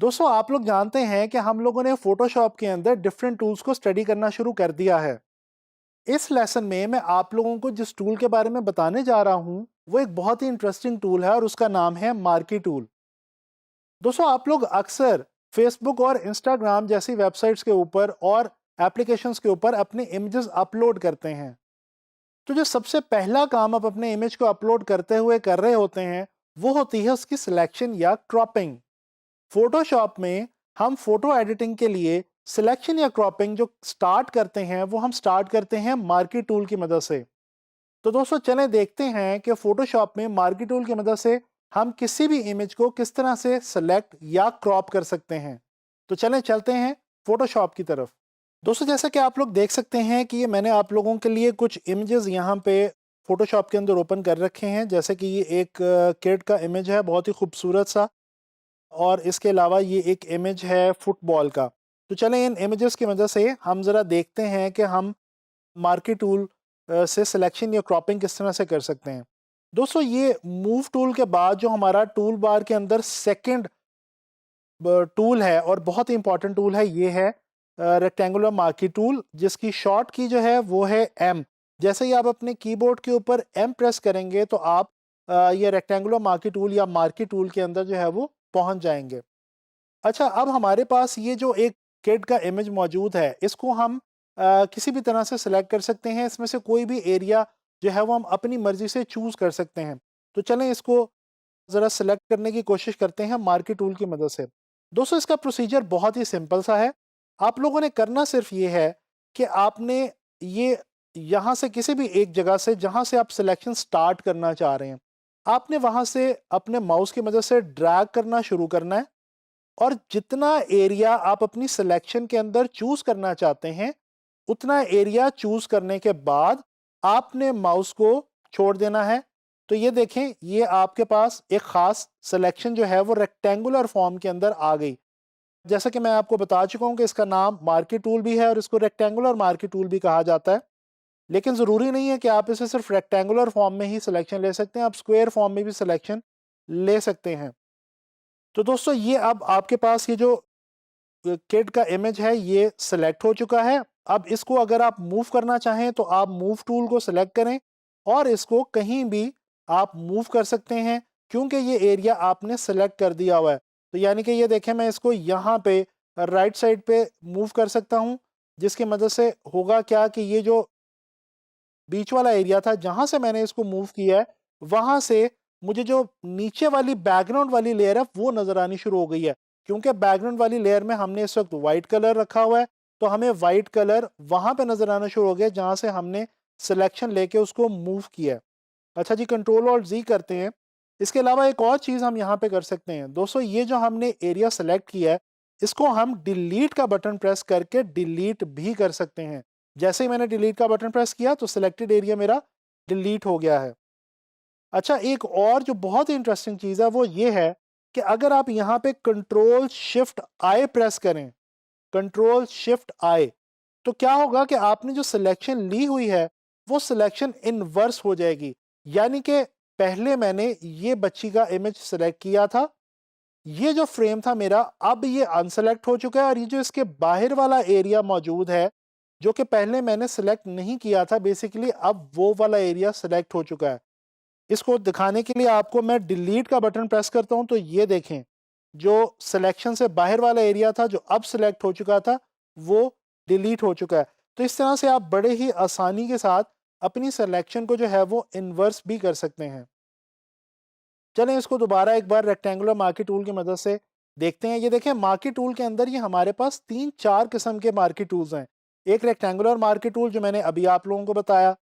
दोस्तों आप लोग जानते हैं कि हम लोगों ने फोटोशॉप के अंदर डिफरेंट टूल्स को स्टडी करना शुरू कर दिया है। इस लेसन में मैं आप लोगों को जिस टूल के बारे में बताने जा रहा हूं वो एक बहुत ही इंटरेस्टिंग टूल है और उसका नाम है मार्की टूल। दोस्तों आप लोग अक्सर फेसबुक और इंस्टाग्राम जैसी वेबसाइट्स के ऊपर और एप्लीकेशंस के ऊपर अपने इमेजेस अपलोड करते हैं। तो जो सबसे पहला काम आप अपने इमेज को अपलोड करते हुए कर रहे होते हैं वो होती है उसकी सिलेक्शन या क्रॉपिंग। फोटोशॉप में हम फोटो एडिटिंग के लिए सिलेक्शन या क्रॉपिंग जो स्टार्ट करते हैं वो हम स्टार्ट करते हैं मार्की टूल की मदद से। तो दोस्तों चलें देखते हैं कि फोटोशॉप में मार्की टूल की मदद से हम किसी भी इमेज को किस तरह से सिलेक्ट या क्रॉप कर सकते हैं। तो चलें चलते हैं फोटोशॉप की तरफ। दोस्तों जैसा कि आप लोग देख सकते हैं कि ये मैंने आप लोगों के लिए कुछ इमेजेस यहाँ पे फोटोशॉप के अंदर ओपन कर रखे हैं। जैसे कि ये एक किड का इमेज है, बहुत ही खूबसूरत सा, और इसके अलावा ये एक इमेज है फुटबॉल का। तो चलें इन इमेजेस की वजह से हम ज़रा देखते हैं कि हम मार्की टूल से सिलेक्शन या क्रॉपिंग किस तरह से कर सकते हैं। दोस्तों ये मूव टूल के बाद जो हमारा टूल बार के अंदर सेकंड टूल है और बहुत ही इंपॉर्टेंट टूल है, ये है रेक्टेंगुलर मार्की टूल, जिसकी शॉर्ट की जो है वो है एम। जैसे ही आप अपने कीबोर्ड के ऊपर एम प्रेस करेंगे तो आप ये रेक्टेंगुलर मार्की टूल या मार्की टूल के अंदर जो है वो पहुंच जाएंगे। अच्छा, अब हमारे पास ये जो एक किड का इमेज मौजूद है इसको हम किसी भी तरह से सिलेक्ट कर सकते हैं। इसमें से कोई भी एरिया जो है वो हम अपनी मर्जी से चूज कर सकते हैं। तो चलें इसको ज़रा सिलेक्ट करने की कोशिश करते हैं मार्की टूल की मदद से। दोस्तों इसका प्रोसीजर बहुत ही सिंपल सा है। आप लोगों ने करना सिर्फ ये है कि आपने ये यहाँ से किसी भी एक जगह से जहाँ से आप सिलेक्शन स्टार्ट करना चाह रहे हैं, आपने वहाँ से अपने माउस की मदद से ड्रैग करना शुरू करना है और जितना एरिया आप अपनी सिलेक्शन के अंदर चूज करना चाहते हैं उतना एरिया चूज करने के बाद आपने माउस को छोड़ देना है। तो ये देखें, ये आपके पास एक खास सिलेक्शन जो है वो रेक्टेंगुलर फॉर्म के अंदर आ गई। जैसा कि मैं आपको बता चुका हूं कि इसका नाम मार्की टूल भी है और इसको रेक्टेंगुलर मार्की टूल भी कहा जाता है। लेकिन ज़रूरी नहीं है कि आप इसे सिर्फ रेक्टेंगुलर फॉर्म में ही सिलेक्शन ले सकते हैं, आप स्क्वायर फॉर्म में भी सिलेक्शन ले सकते हैं। तो दोस्तों ये अब आपके पास ये जो किड का इमेज है ये सिलेक्ट हो चुका है। अब इसको अगर आप मूव करना चाहें तो आप मूव टूल को सिलेक्ट करें और इसको कहीं भी आप मूव कर सकते हैं, क्योंकि ये एरिया आपने सिलेक्ट कर दिया हुआ है। तो यानी कि ये देखें, मैं इसको यहाँ पे राइट साइड पे मूव कर सकता हूँ, जिसकी मदद से होगा क्या कि ये जो बीच वाला एरिया था जहां से मैंने इसको मूव किया है वहां से मुझे जो नीचे वाली बैकग्राउंड वाली लेयर है वो नजर आनी शुरू हो गई है। क्योंकि बैकग्राउंड वाली लेयर में हमने इस वक्त व्हाइट कलर रखा हुआ है, तो हमें व्हाइट कलर वहां पे नजर आना शुरू हो गया जहां से हमने सिलेक्शन लेके उसको मूव किया है। अच्छा जी, कंट्रोल और जी करते हैं। इसके अलावा एक और चीज हम यहाँ पे कर सकते हैं। दोस्तों ये जो हमने एरिया सेलेक्ट किया है इसको हम डिलीट का बटन प्रेस करके डिलीट भी कर सकते हैं। जैसे ही मैंने डिलीट का बटन प्रेस किया तो सिलेक्टेड एरिया मेरा डिलीट हो गया है। अच्छा, एक और जो बहुत ही इंटरेस्टिंग चीज है वो ये है कि अगर आप यहाँ पे कंट्रोल शिफ्ट आई प्रेस करें, कंट्रोल शिफ्ट आई, तो क्या होगा कि आपने जो सिलेक्शन ली हुई है वो सिलेक्शन इनवर्स हो जाएगी। यानी कि पहले मैंने ये बच्ची का इमेज सेलेक्ट किया था, ये जो फ्रेम था मेरा अब ये अनसेलेक्ट हो चुका है और ये जो इसके बाहर वाला एरिया मौजूद है जो कि पहले मैंने सेलेक्ट नहीं किया था, बेसिकली अब वो वाला एरिया सेलेक्ट हो चुका है। इसको दिखाने के लिए आपको मैं डिलीट का बटन प्रेस करता हूं तो ये देखें, जो सिलेक्शन से बाहर वाला एरिया था जो अब सिलेक्ट हो चुका था वो डिलीट हो चुका है। तो इस तरह से आप बड़े ही आसानी के साथ अपनी सिलेक्शन को जो है वो इन्वर्स भी कर सकते हैं। चलें इसको दोबारा एक बार रेक्टेंगुलर मार्की टूल की मदद से देखते हैं। ये देखें, मार्की टूल के अंदर ये हमारे पास 3-4 किस्म के मार्की टूल्स हैं। एक रेक्टेंगुलर मार्की टूल जो मैंने अभी आप लोगों को बताया।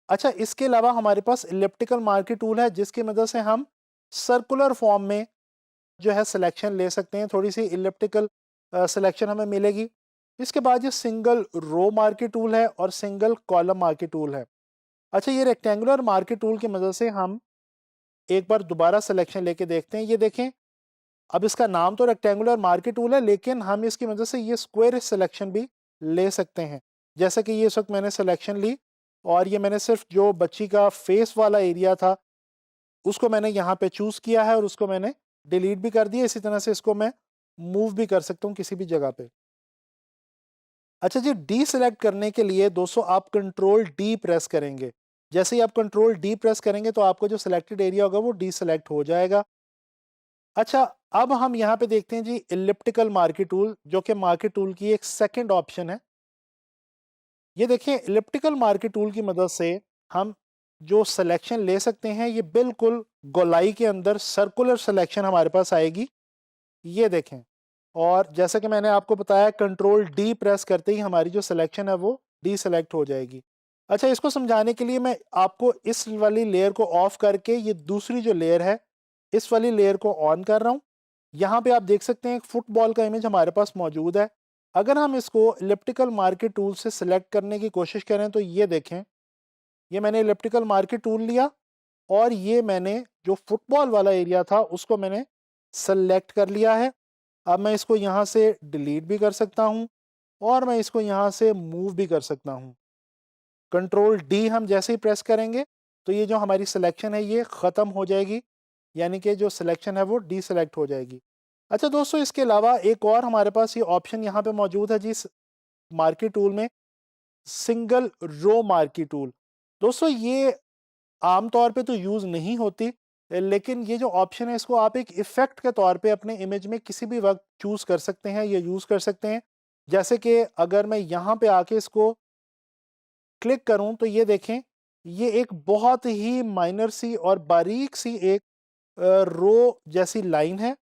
अच्छा, इसके अलावा हमारे पास इलिप्टिकल मार्की टूल है जिसकी मदद से हम सर्कुलर फॉर्म में जो है सिलेक्शन ले सकते हैं, थोड़ी सी इलिप्टिकल सिलेक्शन हमें मिलेगी। इसके बाद ये सिंगल रो मार्की टूल है और सिंगल कॉलम मार्की टूल है। अच्छा, ये रेक्टेंगुलर मार्की टूल की मदद से हम एक बार दोबारा सिलेक्शन लेके देखते हैं। ये देखें, अब इसका नाम तो रेक्टेंगुलर मार्की टूल है लेकिन हम इसकी मदद से ये स्क्वायर सिलेक्शन भी ले सकते हैं। जैसे कि ये इस वक्त मैंने सिलेक्शन ली और ये मैंने सिर्फ जो बच्ची का फेस वाला एरिया था उसको मैंने यहाँ पे चूज किया है और उसको मैंने डिलीट भी कर दिया। इसी तरह से इसको मैं मूव भी कर सकता हूँ किसी भी जगह पे। अच्छा जी, डीसेलेक्ट करने के लिए दोस्तों आप कंट्रोल डी प्रेस करेंगे। जैसे ही आप कंट्रोल डी प्रेस करेंगे तो आपका जो सिलेक्टेड एरिया होगा वो डीसेलेक्ट हो जाएगा। अच्छा, अब हम यहाँ पे देखते हैं जी इलिप्टिकल मार्की टूल, जो कि मार्की टूल की एक सेकंड ऑप्शन है। ये देखिए, इलिप्टिकल मार्की टूल की मदद से हम जो सिलेक्शन ले सकते हैं, ये बिल्कुल गोलाई के अंदर सर्कुलर सिलेक्शन हमारे पास आएगी। ये देखें, और जैसा कि मैंने आपको बताया, कंट्रोल डी प्रेस करते ही हमारी जो सिलेक्शन है वो डी सेलेक्ट हो जाएगी। अच्छा, इसको समझाने के लिए मैं आपको इस वाली लेयर को ऑफ करके ये दूसरी जो लेयर है, इस वाली लेयर को ऑन कर रहा हूँ। यहाँ पे आप देख सकते हैं एक फुटबॉल का इमेज हमारे पास मौजूद है। अगर हम इसको इलिप्टिकल मार्की टूल से सिलेक्ट करने की कोशिश करें तो ये देखें, ये मैंने इलिप्टिकल मार्की टूल लिया और ये मैंने जो फुटबॉल वाला एरिया था उसको मैंने सेलेक्ट कर लिया है। अब मैं इसको यहाँ से डिलीट भी कर सकता हूँ और मैं इसको यहाँ से मूव भी कर सकता हूँ। कंट्रोल डी हम जैसे ही प्रेस करेंगे तो ये जो हमारी सिलेक्शन है ये ख़त्म हो जाएगी, यानी कि जो सिलेक्शन है वो डी सेलेक्ट हो जाएगी। अच्छा दोस्तों, इसके अलावा एक और हमारे पास ये ऑप्शन यहाँ पे मौजूद है जी मार्की टूल में, सिंगल रो मार्की टूल। दोस्तों ये आम तौर पे तो यूज़ नहीं होती, लेकिन ये जो ऑप्शन है इसको आप एक इफ़ेक्ट के तौर पे अपने इमेज में किसी भी वक्त चूज़ कर सकते हैं या यूज़ कर सकते हैं। जैसे कि अगर मैं यहाँ पे आके इसको क्लिक करूँ तो ये देखें, ये एक बहुत ही माइनर सी और बारीक सी एक रो जैसी लाइन है।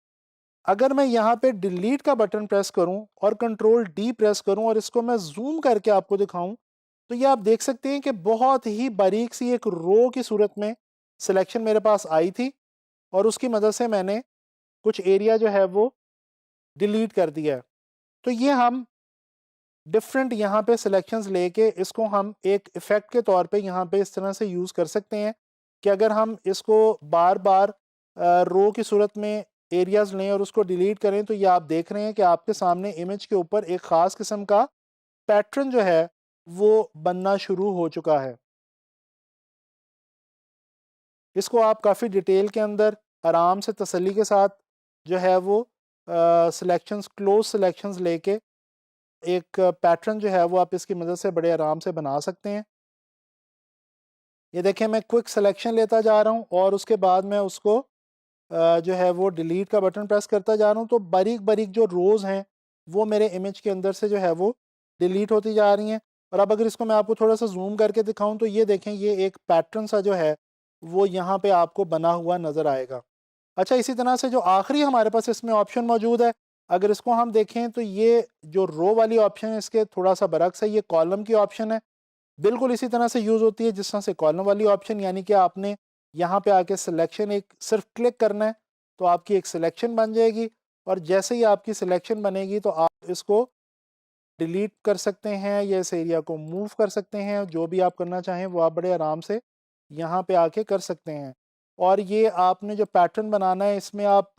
अगर मैं यहाँ पे डिलीट का बटन प्रेस करूँ और कंट्रोल डी प्रेस करूँ और इसको मैं ज़ूम करके आपको दिखाऊँ, तो ये आप देख सकते हैं कि बहुत ही बारीक सी एक रो की सूरत में सिलेक्शन मेरे पास आई थी और उसकी मदद से मैंने कुछ एरिया जो है वो डिलीट कर दिया है। तो ये हम डिफरेंट यहाँ पे सिलेक्शंस लेके इसको हम एक इफ़ेक्ट के तौर पे यहाँ पे इस तरह से यूज़ कर सकते हैं कि अगर हम इसको बार बार रो की सूरत में एरियाज लें और उसको डिलीट करें तो ये आप देख रहे हैं कि आपके सामने इमेज के ऊपर एक ख़ास किस्म का पैटर्न जो है वो बनना शुरू हो चुका है। इसको आप काफ़ी डिटेल के अंदर आराम से तसल्ली के साथ जो है वो सिलेक्शंस, क्लोज सिलेक्शंस लेके एक पैटर्न जो है वो आप इसकी मदद से बड़े आराम से बना सकते हैं। ये देखें, मैं क्विक सिलेक्शन लेता जा रहा हूँ और उसके बाद मैं उसको जो है वो डिलीट का बटन प्रेस करता जा रहा हूँ, तो बारीक-बारीक जो रोज़ हैं वो मेरे इमेज के अंदर से जो है वो डिलीट होती जा रही हैं। और अब अगर इसको मैं आपको थोड़ा-सा ज़ूम करके दिखाऊँ तो ये देखें, ये एक पैटर्न सा जो है वो यहाँ पे आपको बना हुआ नज़र आएगा। अच्छा, इसी तरह से जो आखिरी हमारे पास इसमें ऑप्शन मौजूद है, अगर इसको हम देखें तो ये जो रो वाली ऑप्शन है इसके थोड़ा-सा बरअक्स है, ये कॉलम की ऑप्शन है। बिल्कुल इसी तरह से यूज़ होती है जिस तरह से कॉलम वाली ऑप्शन, यानी कि आपने यहाँ पे आके सिलेक्शन एक सिर्फ क्लिक करना है तो आपकी एक सिलेक्शन बन जाएगी और जैसे ही आपकी सिलेक्शन बनेगी तो आप इसको डिलीट कर सकते हैं या इस एरिया को मूव कर सकते हैं। जो भी आप करना चाहें वो आप बड़े आराम से यहाँ पे आके कर सकते हैं। और ये आपने जो पैटर्न बनाना है इसमें आप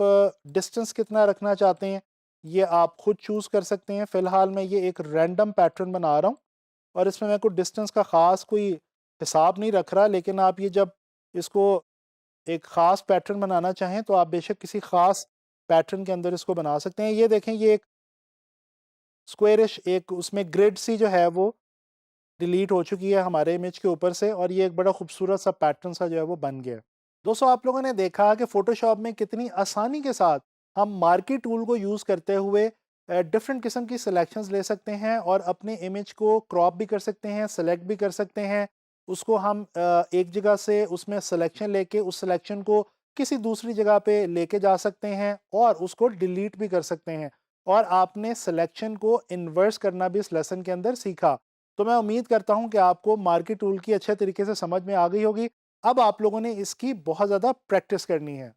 डिस्टेंस कितना रखना चाहते हैं ये आप खुद चूज़ कर सकते हैं। फ़िलहाल मैं ये एक रैंडम पैटर्न बना रहा हूँ और इसमें मैं कोई डिस्टेंस का ख़ास कोई हिसाब नहीं रख रहा, लेकिन आप ये जब इसको एक ख़ास पैटर्न बनाना चाहें तो आप बेशक किसी ख़ास पैटर्न के अंदर इसको बना सकते हैं। ये देखें, ये एक स्क्वेरिश एक उसमें ग्रिड सी जो है वो डिलीट हो चुकी है हमारे इमेज के ऊपर से और ये एक बड़ा खूबसूरत सा पैटर्न सा जो है वो बन गया है। दोस्तों, आप लोगों ने देखा कि फ़ोटोशॉप में कितनी आसानी के साथ हम मार्की टूल को यूज़ करते हुए डिफरेंट किस्म की सिलेक्शंस ले सकते हैं और अपने इमेज को क्रॉप भी कर सकते हैं, सेलेक्ट भी कर सकते हैं। उसको हम एक जगह से उसमें सिलेक्शन लेके उस सिलेक्शन को किसी दूसरी जगह पे लेके जा सकते हैं और उसको डिलीट भी कर सकते हैं। और आपने सिलेक्शन को इन्वर्स करना भी इस लेसन के अंदर सीखा। तो मैं उम्मीद करता हूँ कि आपको मार्की टूल की अच्छे तरीके से समझ में आ गई होगी। अब आप लोगों ने इसकी बहुत ज़्यादा प्रैक्टिस करनी है।